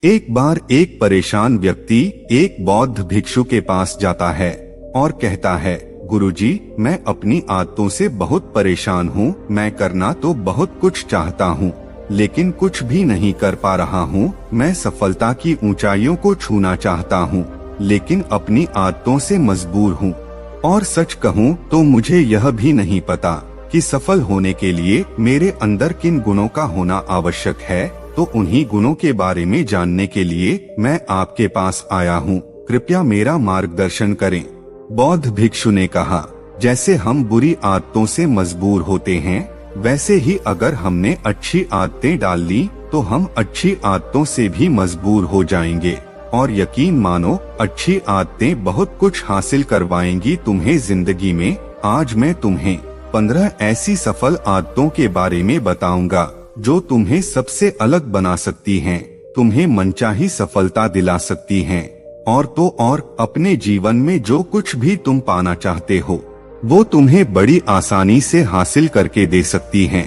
एक बार एक परेशान व्यक्ति एक बौद्ध भिक्षु के पास जाता है और कहता है, गुरुजी, मैं अपनी आदतों से बहुत परेशान हूँ। मैं करना तो बहुत कुछ चाहता हूँ, लेकिन कुछ भी नहीं कर पा रहा हूँ। मैं सफलता की ऊंचाइयों को छूना चाहता हूँ, लेकिन अपनी आदतों से मजबूर हूँ। और सच कहूँ तो मुझे यह भी नहीं पता कि सफल होने के लिए मेरे अंदर किन गुणों का होना आवश्यक है। तो उन्हीं गुणों के बारे में जानने के लिए मैं आपके पास आया हूँ। कृपया मेरा मार्गदर्शन करें। बौद्ध भिक्षु ने कहा, जैसे हम बुरी आदतों से मजबूर होते हैं, वैसे ही अगर हमने अच्छी आदतें डाल ली तो हम अच्छी आदतों से भी मजबूर हो जाएंगे। और यकीन मानो, अच्छी आदतें बहुत कुछ हासिल करवाएंगी तुम्हें जिंदगी में। आज मैं तुम्हें 15 ऐसी सफल आदतों के बारे में बताऊंगा जो तुम्हें सबसे अलग बना सकती हैं, तुम्हें मनचाही सफलता दिला सकती हैं, और तो और अपने जीवन में जो कुछ भी तुम पाना चाहते हो वो तुम्हें बड़ी आसानी से हासिल करके दे सकती हैं।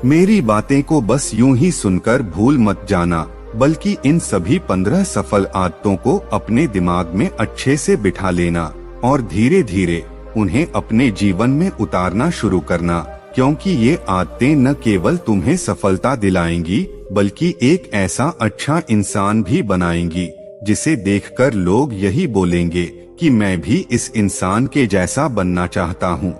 मेरी बातें को बस यूं ही सुनकर भूल मत जाना, बल्कि इन सभी 15 सफल आदतों को अपने दिमाग में अच्छे से बिठा लेना और धीरे धीरे उन्हें अपने जीवन में उतारना शुरू करना, क्योंकि ये आदतें न केवल तुम्हें सफलता दिलाएंगी, बल्कि एक ऐसा अच्छा इंसान भी बनाएंगी जिसे देखकर लोग यही बोलेंगे कि मैं भी इस इंसान के जैसा बनना चाहता हूँ।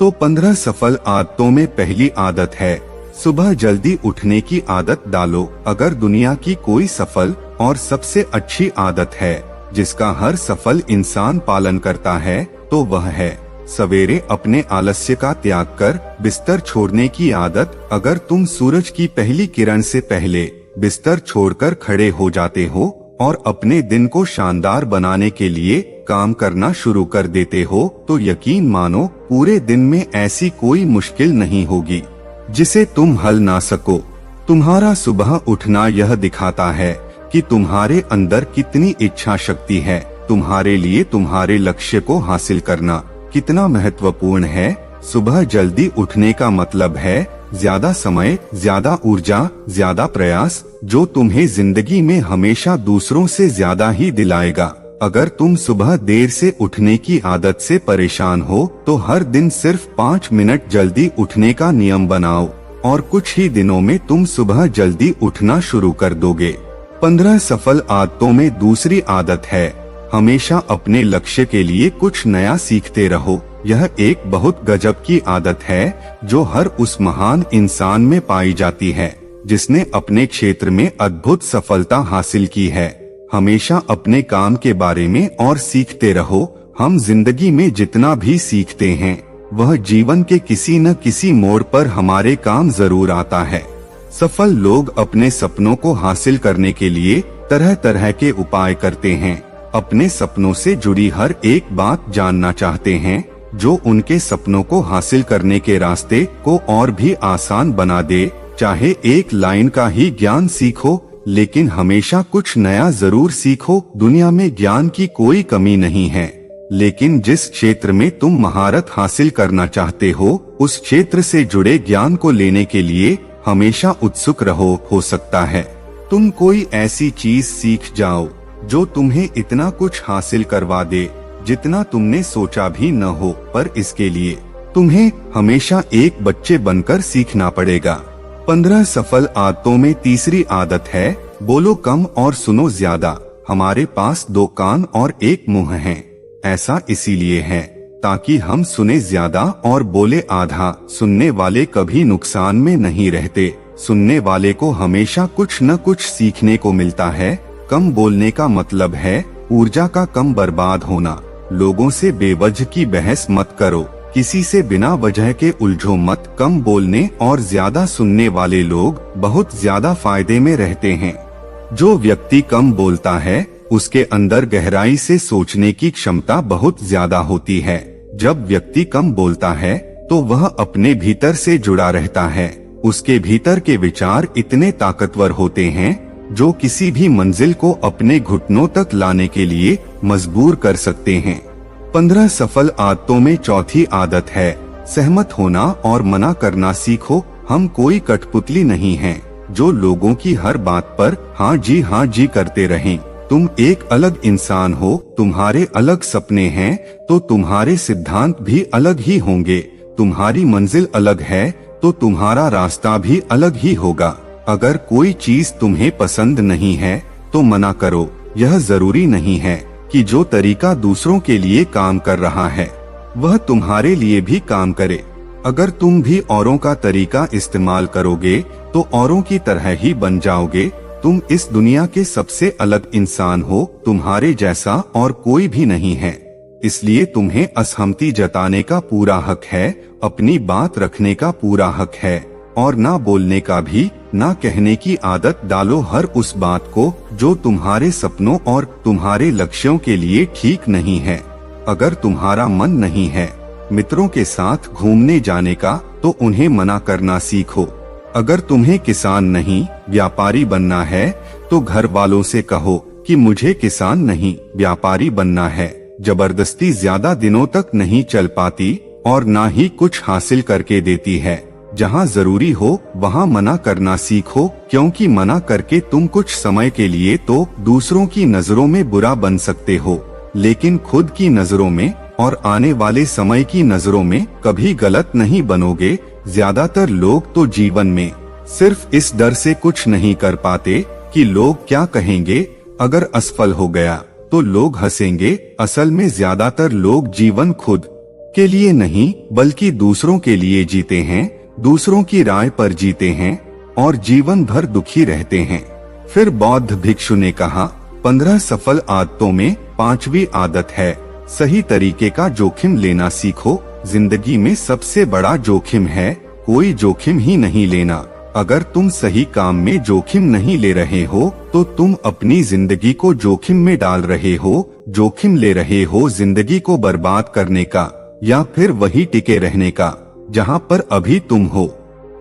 तो 15 सफल आदतों में पहली आदत है, सुबह जल्दी उठने की आदत डालो। अगर दुनिया की कोई सफल और सबसे अच्छी आदत है जिसका हर सफल इंसान पालन करता है, तो वह है सवेरे अपने आलस्य का त्याग कर बिस्तर छोड़ने की आदत। अगर तुम सूरज की पहली किरण से पहले बिस्तर छोड़कर खड़े हो जाते हो और अपने दिन को शानदार बनाने के लिए काम करना शुरू कर देते हो, तो यकीन मानो पूरे दिन में ऐसी कोई मुश्किल नहीं होगी जिसे तुम हल ना सको। तुम्हारा सुबह उठना यह दिखाता है कि तुम्हारे अंदर कितनी इच्छा शक्ति है। तुम्हारे लिए तुम्हारे लक्ष्य को हासिल करना कितना महत्वपूर्ण है। सुबह जल्दी उठने का मतलब है ज्यादा समय, ज्यादा ऊर्जा, ज्यादा प्रयास, जो तुम्हें जिंदगी में हमेशा दूसरों से ज्यादा ही दिलाएगा। अगर तुम सुबह देर से उठने की आदत से परेशान हो, तो हर दिन सिर्फ 5 मिनट जल्दी उठने का नियम बनाओ और कुछ ही दिनों में तुम सुबह जल्दी उठना शुरू कर दोगे। 15 सफल आदतों में दूसरी आदत है, हमेशा अपने लक्ष्य के लिए कुछ नया सीखते रहो। यह एक बहुत गजब की आदत है जो हर उस महान इंसान में पाई जाती है जिसने अपने क्षेत्र में अद्भुत सफलता हासिल की है। हमेशा अपने काम के बारे में और सीखते रहो। हम जिंदगी में जितना भी सीखते हैं वह जीवन के किसी न किसी मोड़ पर हमारे काम जरूर आता है। सफल लोग अपने सपनों को हासिल करने के लिए तरह तरह के उपाय करते हैं। अपने सपनों से जुड़ी हर एक बात जानना चाहते हैं जो उनके सपनों को हासिल करने के रास्ते को और भी आसान बना दे। चाहे एक लाइन का ही ज्ञान सीखो, लेकिन हमेशा कुछ नया जरूर सीखो। दुनिया में ज्ञान की कोई कमी नहीं है, लेकिन जिस क्षेत्र में तुम महारत हासिल करना चाहते हो, उस क्षेत्र से जुड़े ज्ञान को लेने के लिए हमेशा उत्सुक रहो। हो सकता है तुम कोई ऐसी चीज सीख जाओ जो तुम्हें इतना कुछ हासिल करवा दे जितना तुमने सोचा भी न हो, पर इसके लिए तुम्हें हमेशा एक बच्चे बनकर सीखना पड़ेगा। 15 सफल आदतों में तीसरी आदत है, बोलो कम और सुनो ज्यादा। हमारे पास 2 कान और 1 मुंह है। ऐसा इसीलिए है ताकि हम सुने ज्यादा और बोले आधा। सुनने वाले कभी नुकसान में नहीं रहते। सुनने वाले को हमेशा कुछ न कुछ सीखने को मिलता है। कम बोलने का मतलब है ऊर्जा का कम बर्बाद होना। लोगों से बेवजह की बहस मत करो, किसी से बिना वजह के उलझो मत। कम बोलने और ज्यादा सुनने वाले लोग बहुत ज्यादा फायदे में रहते हैं। जो व्यक्ति कम बोलता है उसके अंदर गहराई से सोचने की क्षमता बहुत ज्यादा होती है। जब व्यक्ति कम बोलता है तो वह अपने भीतर से जुड़ा रहता है। उसके भीतर के विचार इतने ताकतवर होते हैं जो किसी भी मंजिल को अपने घुटनों तक लाने के लिए मजबूर कर सकते हैं। 15 सफल आदतों में चौथी आदत है, सहमत होना और मना करना सीखो। हम कोई कठपुतली नहीं हैं जो लोगों की हर बात पर हाँ जी करते रहें। तुम एक अलग इंसान हो, तुम्हारे अलग सपने हैं, तो तुम्हारे सिद्धांत भी अलग ही होंगे। तुम्हारी मंजिल अलग है तो तुम्हारा रास्ता भी अलग ही होगा। अगर कोई चीज तुम्हें पसंद नहीं है तो मना करो। यह जरूरी नहीं है कि जो तरीका दूसरों के लिए काम कर रहा है वह तुम्हारे लिए भी काम करे। अगर तुम भी औरों का तरीका इस्तेमाल करोगे तो औरों की तरह ही बन जाओगे। तुम इस दुनिया के सबसे अलग इंसान हो, तुम्हारे जैसा और कोई भी नहीं है। इसलिए तुम्हें असहमति जताने का पूरा हक है, अपनी बात रखने का पूरा हक है, और ना बोलने का भी। ना कहने की आदत डालो हर उस बात को जो तुम्हारे सपनों और तुम्हारे लक्ष्यों के लिए ठीक नहीं है। अगर तुम्हारा मन नहीं है मित्रों के साथ घूमने जाने का तो उन्हें मना करना सीखो। अगर तुम्हें किसान नहीं व्यापारी बनना है तो घर वालों से कहो कि मुझे किसान नहीं व्यापारी बनना है। जबरदस्ती ज्यादा दिनों तक नहीं चल पाती और ना ही कुछ हासिल करके देती है। जहाँ जरूरी हो वहाँ मना करना सीखो, क्योंकि मना करके तुम कुछ समय के लिए तो दूसरों की नजरों में बुरा बन सकते हो, लेकिन खुद की नजरों में और आने वाले समय की नजरों में कभी गलत नहीं बनोगे। ज्यादातर लोग तो जीवन में सिर्फ इस डर से कुछ नहीं कर पाते कि लोग क्या कहेंगे। अगर असफल हो गया तो लोग हंसेंगे। असल में ज्यादातर लोग जीवन खुद के लिए नहीं बल्कि दूसरों के लिए जीते हैं, दूसरों की राय पर जीते हैं और जीवन भर दुखी रहते हैं। फिर बौद्ध भिक्षु ने कहा, 15 सफल आदतों में 5वीं आदत है सही तरीके का जोखिम लेना सीखो। जिंदगी में सबसे बड़ा जोखिम है कोई जोखिम ही नहीं लेना। अगर तुम सही काम में जोखिम नहीं ले रहे हो तो तुम अपनी जिंदगी को जोखिम में डाल रहे हो। जोखिम ले रहे हो जिंदगी को बर्बाद करने का या फिर वही टिके रहने का जहाँ पर अभी तुम हो।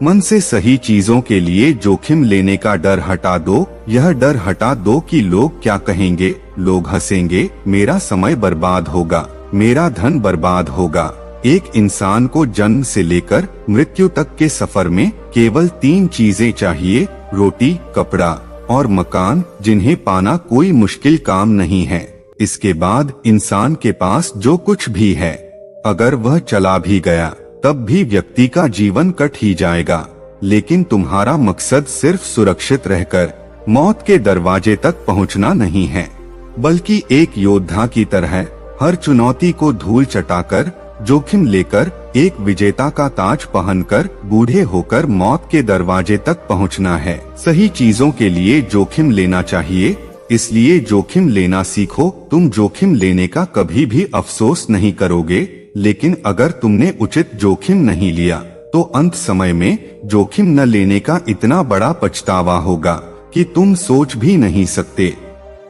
मन से सही चीजों के लिए जोखिम लेने का डर हटा दो। यह डर हटा दो कि लोग क्या कहेंगे, लोग हंसेंगे, मेरा समय बर्बाद होगा, मेरा धन बर्बाद होगा। एक इंसान को जन्म से लेकर मृत्यु तक के सफर में केवल 3 चीजें चाहिए, रोटी, कपड़ा और मकान, जिन्हें पाना कोई मुश्किल काम नहीं है। इसके बाद इंसान के पास जो कुछ भी है, अगर वह चला भी गया तब भी व्यक्ति का जीवन कट ही जाएगा। लेकिन तुम्हारा मकसद सिर्फ सुरक्षित रहकर मौत के दरवाजे तक पहुंचना नहीं है, बल्कि एक योद्धा की तरह हर चुनौती को धूल चटाकर, जोखिम लेकर, एक विजेता का ताज पहनकर बूढ़े होकर मौत के दरवाजे तक पहुंचना है। सही चीजों के लिए जोखिम लेना चाहिए, इसलिए जोखिम लेना सीखो। तुम जोखिम लेने का कभी भी अफसोस नहीं करोगे, लेकिन अगर तुमने उचित जोखिम नहीं लिया तो अंत समय में जोखिम न लेने का इतना बड़ा पछतावा होगा कि तुम सोच भी नहीं सकते।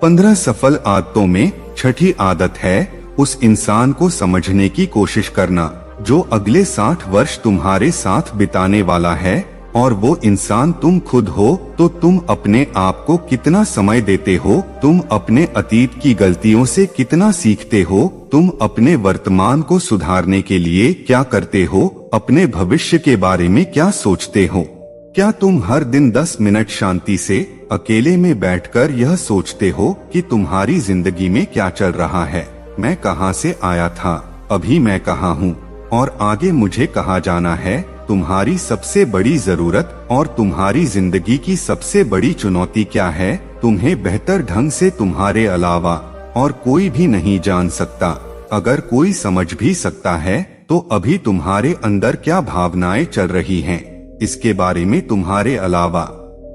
15 सफल आदतों में 6ठी आदत है उस इंसान को समझने की कोशिश करना जो अगले 60 वर्ष तुम्हारे साथ बिताने वाला है। और वो इंसान तुम खुद हो। तो तुम अपने आप को कितना समय देते हो, तुम अपने अतीत की गलतियों से कितना सीखते हो, तुम अपने वर्तमान को सुधारने के लिए क्या करते हो, अपने भविष्य के बारे में क्या सोचते हो। क्या तुम हर दिन 10 मिनट शांति से अकेले में बैठकर यह सोचते हो कि तुम्हारी जिंदगी में क्या चल रहा है, मैं कहां से आया था, अभी मैं कहां हूं और आगे मुझे कहां जाना है। तुम्हारी सबसे बड़ी जरूरत और तुम्हारी जिंदगी की सबसे बड़ी चुनौती क्या है, तुम्हें बेहतर ढंग से तुम्हारे अलावा और कोई भी नहीं जान सकता। अगर कोई समझ भी सकता है तो अभी तुम्हारे अंदर क्या भावनाएं चल रही हैं, इसके बारे में तुम्हारे अलावा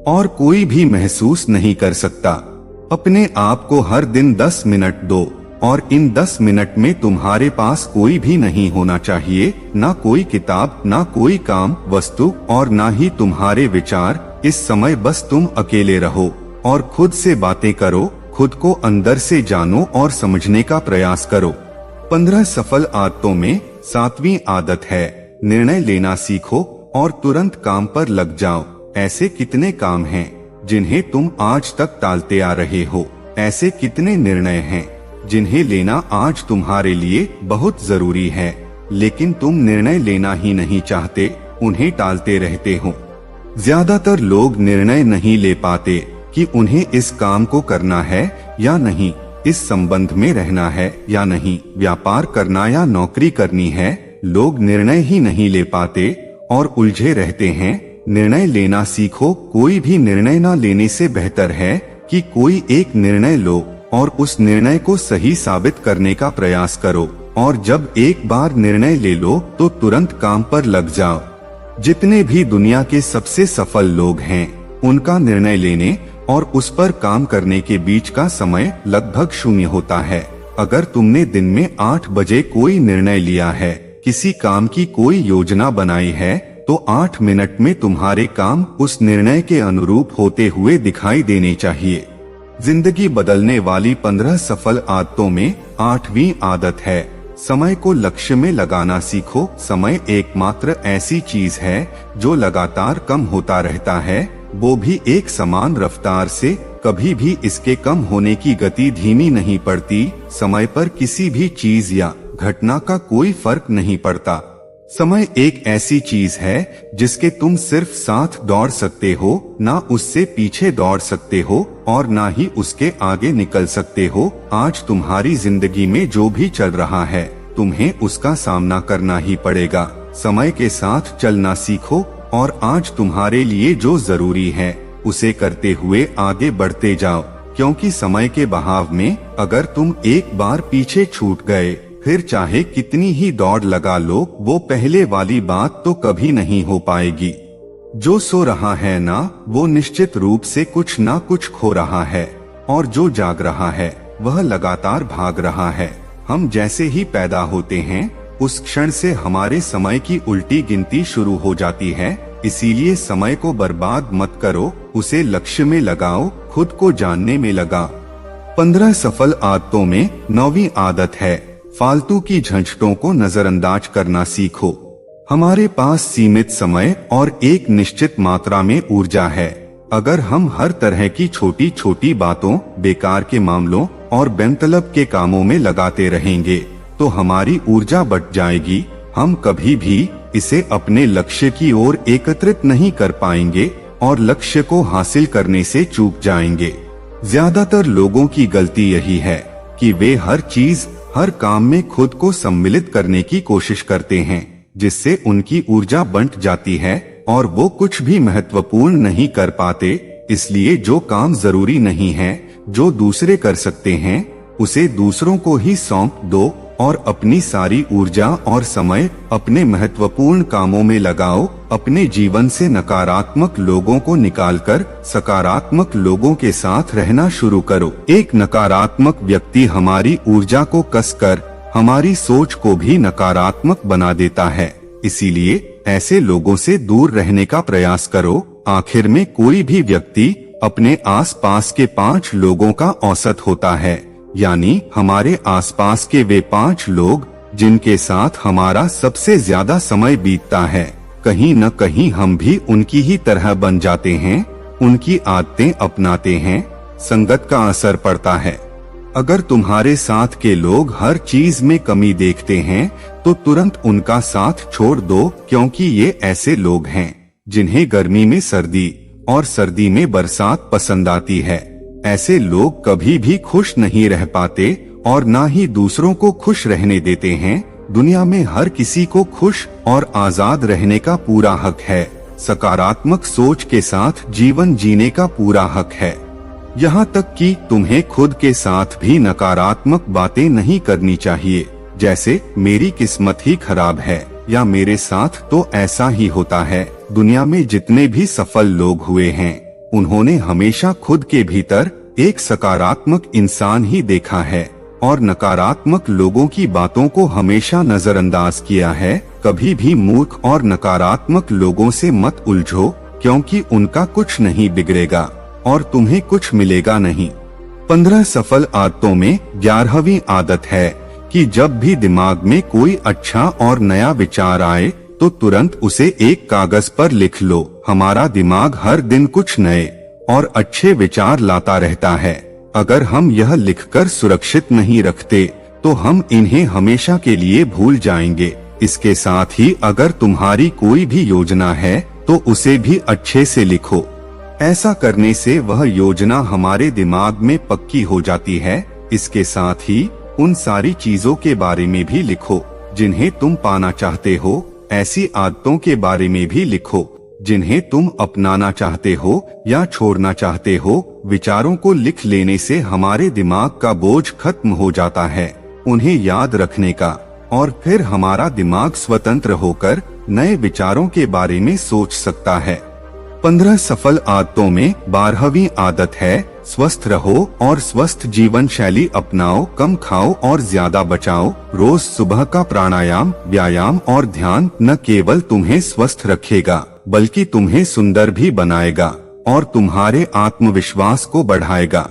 और कोई भी महसूस नहीं कर सकता। अपने आप को हर दिन 10 मिनट दो और इन 10 मिनट में तुम्हारे पास कोई भी नहीं होना चाहिए, ना कोई किताब, ना कोई काम वस्तु और ना ही तुम्हारे विचार। इस समय बस तुम अकेले रहो और खुद से बातें करो, खुद को अंदर से जानो और समझने का प्रयास करो। 15 सफल आदतों में 7वीं आदत है निर्णय लेना सीखो और तुरंत काम पर लग जाओ। ऐसे कितने काम हैं जिन्हें तुम आज तक टालते आ रहे हो, ऐसे कितने निर्णय हैं जिन्हें लेना आज तुम्हारे लिए बहुत जरूरी है, लेकिन तुम निर्णय लेना ही नहीं चाहते, उन्हें टालते रहते हो। ज्यादातर लोग निर्णय नहीं ले पाते कि उन्हें इस काम को करना है या नहीं, इस संबंध में रहना है या नहीं, व्यापार करना या नौकरी करनी है। लोग निर्णय ही नहीं ले पाते और उलझे रहते हैं। निर्णय लेना सीखो। कोई भी निर्णय ना लेने से बेहतर है कि कोई एक निर्णय लो और उस निर्णय को सही साबित करने का प्रयास करो। और जब एक बार निर्णय ले लो तो तुरंत काम पर लग जाओ। जितने भी दुनिया के सबसे सफल लोग हैं, उनका निर्णय लेने और उस पर काम करने के बीच का समय लगभग 0 होता है। अगर तुमने दिन में 8 बजे कोई निर्णय लिया है, किसी काम की कोई योजना बनाई है, तो 8 मिनट में तुम्हारे काम उस निर्णय के अनुरूप होते हुए दिखाई देने चाहिए। जिंदगी बदलने वाली 15 सफल आदतों में 8वीं आदत है, समय को लक्ष्य में लगाना सीखो। समय एकमात्र ऐसी चीज है जो लगातार कम होता रहता है, वो भी एक समान रफ्तार से। कभी भी इसके कम होने की गति धीमी नहीं पड़ती। समय पर किसी भी चीज या घटना का कोई फर्क नहीं पड़ता। समय एक ऐसी चीज है जिसके तुम सिर्फ साथ दौड़ सकते हो, ना उससे पीछे दौड़ सकते हो और ना ही उसके आगे निकल सकते हो। आज तुम्हारी जिंदगी में जो भी चल रहा है, तुम्हें उसका सामना करना ही पड़ेगा। समय के साथ चलना सीखो और आज तुम्हारे लिए जो जरूरी है उसे करते हुए आगे बढ़ते जाओ, क्योंकि समय के बहाव में अगर तुम एक बार पीछे छूट गए, फिर चाहे कितनी ही दौड़ लगा लो, वो पहले वाली बात तो कभी नहीं हो पाएगी। जो सो रहा है ना, वो निश्चित रूप से कुछ ना कुछ खो रहा है, और जो जाग रहा है वह लगातार भाग रहा है। हम जैसे ही पैदा होते हैं, उस क्षण से हमारे समय की उल्टी गिनती शुरू हो जाती है। इसीलिए समय को बर्बाद मत करो, उसे लक्ष्य में लगाओ, खुद को जानने में लगा। 15 सफल आदतों में 9वीं आदत है, फालतू की झंझटों को नजरअंदाज करना सीखो। हमारे पास सीमित समय और एक निश्चित मात्रा में ऊर्जा है। अगर हम हर तरह की छोटी छोटी बातों, बेकार के मामलों और बेमतलब के कामों में लगाते रहेंगे, तो हमारी ऊर्जा बट जाएगी। हम कभी भी इसे अपने लक्ष्य की ओर एकत्रित नहीं कर पाएंगे और लक्ष्य को हासिल करने से चूक जाएंगे। ज्यादातर लोगों की गलती यही है कि वे हर चीज, हर काम में खुद को सम्मिलित करने की कोशिश करते हैं, जिससे उनकी ऊर्जा बंट जाती है और वो कुछ भी महत्वपूर्ण नहीं कर पाते। इसलिए जो काम जरूरी नहीं है, जो दूसरे कर सकते हैं, उसे दूसरों को ही सौंप दो और अपनी सारी ऊर्जा और समय अपने महत्वपूर्ण कामों में लगाओ। अपने जीवन से नकारात्मक लोगों को निकालकर सकारात्मक लोगों के साथ रहना शुरू करो। एक नकारात्मक व्यक्ति हमारी ऊर्जा को कसकर हमारी सोच को भी नकारात्मक बना देता है। इसीलिए ऐसे लोगों से दूर रहने का प्रयास करो। आखिर में कोई भी व्यक्ति अपने आसपास के 5 लोगों का औसत होता है, यानी हमारे आसपास के वे 5 लोग जिनके साथ हमारा सबसे ज्यादा समय बीतता है। कहीं न कहीं हम भी उनकी ही तरह बन जाते हैं, उनकी आदतें अपनाते हैं, संगत का असर पड़ता है। अगर तुम्हारे साथ के लोग हर चीज में कमी देखते हैं, तो तुरंत उनका साथ छोड़ दो, क्योंकि ये ऐसे लोग हैं जिन्हें गर्मी में सर्दी और सर्दी में बरसात पसंद आती है। ऐसे लोग कभी भी खुश नहीं रह पाते और ना ही दूसरों को खुश रहने देते हैं। दुनिया में हर किसी को खुश और आजाद रहने का पूरा हक है। सकारात्मक सोच के साथ जीवन जीने का पूरा हक है। यहाँ तक कि तुम्हें खुद के साथ भी नकारात्मक बातें नहीं करनी चाहिए, जैसे मेरी किस्मत ही खराब है या मेरे साथ तो ऐसा ही होता है। दुनिया में जितने भी सफल लोग हुए हैं, उन्होंने हमेशा खुद के भीतर एक सकारात्मक इंसान ही देखा है और नकारात्मक लोगों की बातों को हमेशा नजरअंदाज किया है। कभी भी मूर्ख और नकारात्मक लोगों से मत उलझो, क्योंकि उनका कुछ नहीं बिगड़ेगा और तुम्हें कुछ मिलेगा नहीं। 15 सफल आदतों में 11वीं आदत है कि जब भी दिमाग में कोई अच्छा और नया विचार आए, तो तुरंत उसे एक कागज पर लिख लो। हमारा दिमाग हर दिन कुछ नए और अच्छे विचार लाता रहता है। अगर हम यह लिखकर सुरक्षित नहीं रखते, तो हम इन्हें हमेशा के लिए भूल जाएंगे। इसके साथ ही अगर तुम्हारी कोई भी योजना है, तो उसे भी अच्छे से लिखो। ऐसा करने से वह योजना हमारे दिमाग में पक्की हो जाती है। इसके साथ ही उन सारी चीजों के बारे में भी लिखो जिन्हें तुम पाना चाहते हो। ऐसी आदतों के बारे में भी लिखो जिन्हें तुम अपनाना चाहते हो या छोड़ना चाहते हो। विचारों को लिख लेने से हमारे दिमाग का बोझ खत्म हो जाता है उन्हें याद रखने का, और फिर हमारा दिमाग स्वतंत्र होकर नए विचारों के बारे में सोच सकता है। 15 सफल आदतों में 12वीं आदत है स्वस्थ रहो और स्वस्थ जीवन शैली अपनाओ। कम खाओ और ज्यादा बचाओ। रोज सुबह का प्राणायाम, व्यायाम और ध्यान न केवल तुम्हें स्वस्थ रखेगा बल्कि तुम्हें सुंदर भी बनाएगा और तुम्हारे आत्मविश्वास को बढ़ाएगा।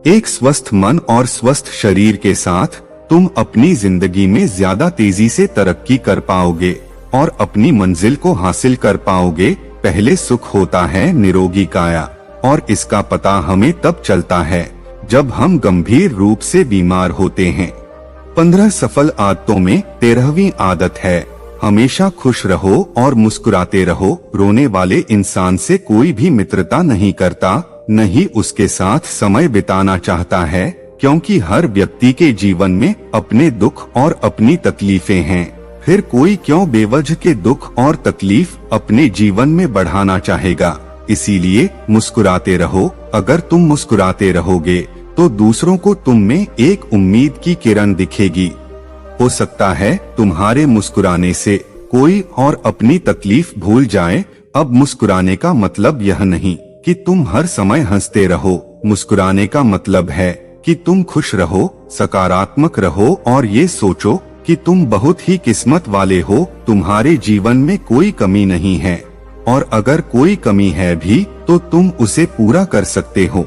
एक स्वस्थ मन और स्वस्थ शरीर के साथ तुम अपनी जिंदगी में ज्यादा तेजी से तरक्की कर पाओगे और अपनी मंजिल को हासिल कर पाओगे। पहले सुख होता है निरोगी काया, और इसका पता हमें तब चलता है जब हम गंभीर रूप से बीमार होते हैं। 15 सफल आदतों में 13वीं आदत है हमेशा खुश रहो और मुस्कुराते रहो। रोने वाले इंसान से कोई भी मित्रता नहीं करता, न ही उसके साथ समय बिताना चाहता है, क्योंकि हर व्यक्ति के जीवन में अपने दुख और अपनी तकलीफें हैं। फिर कोई क्यों बेवजह के दुख और तकलीफ अपने जीवन में बढ़ाना चाहेगा। इसीलिए मुस्कुराते रहो। अगर तुम मुस्कुराते रहोगे तो दूसरों को तुम में एक उम्मीद की किरण दिखेगी। हो सकता है तुम्हारे मुस्कुराने से कोई और अपनी तकलीफ भूल जाए। अब मुस्कुराने का मतलब यह नहीं कि तुम हर समय हंसते रहो। मुस्कुराने का मतलब है कि तुम खुश रहो, सकारात्मक रहो और ये सोचो कि तुम बहुत ही किस्मत वाले हो। तुम्हारे जीवन में कोई कमी नहीं है, और अगर कोई कमी है भी तो तुम उसे पूरा कर सकते हो।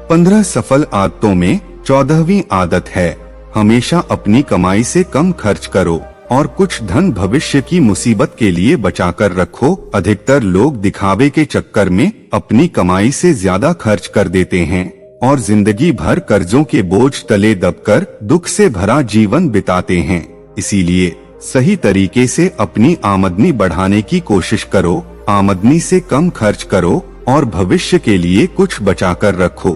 15 सफल आदतों में 14वीं आदत है हमेशा अपनी कमाई से कम खर्च करो और कुछ धन भविष्य की मुसीबत के लिए बचाकर रखो। अधिकतर लोग दिखावे के चक्कर में अपनी कमाई से ज्यादा खर्च कर देते हैं और जिंदगी भर कर्जों के बोझ तले दबकर दुख से भरा जीवन बिताते हैं। इसीलिए सही तरीके से अपनी आमदनी बढ़ाने की कोशिश करो। आमदनी से कम खर्च करो और भविष्य के लिए कुछ बचाकर रखो।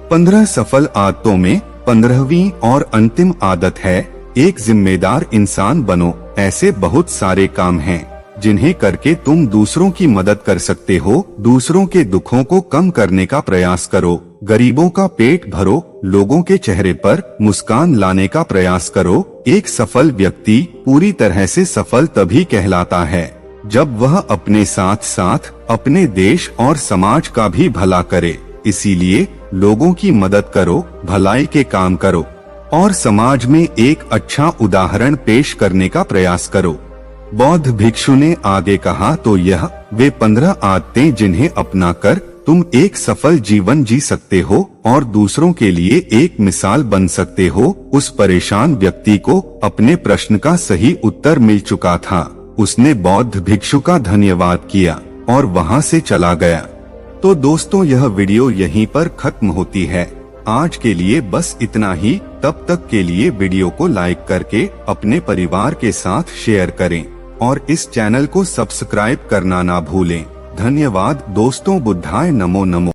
15 सफल आदतों में 15वीं और अंतिम आदत है एक जिम्मेदार इंसान बनो। ऐसे बहुत सारे काम हैं जिन्हें करके तुम दूसरों की मदद कर सकते हो। दूसरों के दुखों को कम करने का प्रयास करो। गरीबों का पेट भरो। लोगों के चेहरे पर मुस्कान लाने का प्रयास करो। एक सफल व्यक्ति पूरी तरह से सफल तभी कहलाता है जब वह अपने साथ साथ अपने देश और समाज का भी भला करे। इसीलिए लोगों की मदद करो, भलाई के काम करो और समाज में एक अच्छा उदाहरण पेश करने का प्रयास करो। बौद्ध भिक्षु ने आगे कहा तो यह वे 15 आदतें जिन्हें अपनाकर तुम एक सफल जीवन जी सकते हो और दूसरों के लिए एक मिसाल बन सकते हो। उस परेशान व्यक्ति को अपने प्रश्न का सही उत्तर मिल चुका था। उसने बौद्ध भिक्षु का धन्यवाद किया और वहां से चला गया। तो दोस्तों, यह वीडियो यहीं पर खत्म होती है। आज के लिए बस इतना ही। तब तक के लिए वीडियो को लाइक करके अपने परिवार के साथ शेयर करें और इस चैनल को सब्सक्राइब करना ना भूलें। धन्यवाद दोस्तों। बुद्धाय नमो नमो।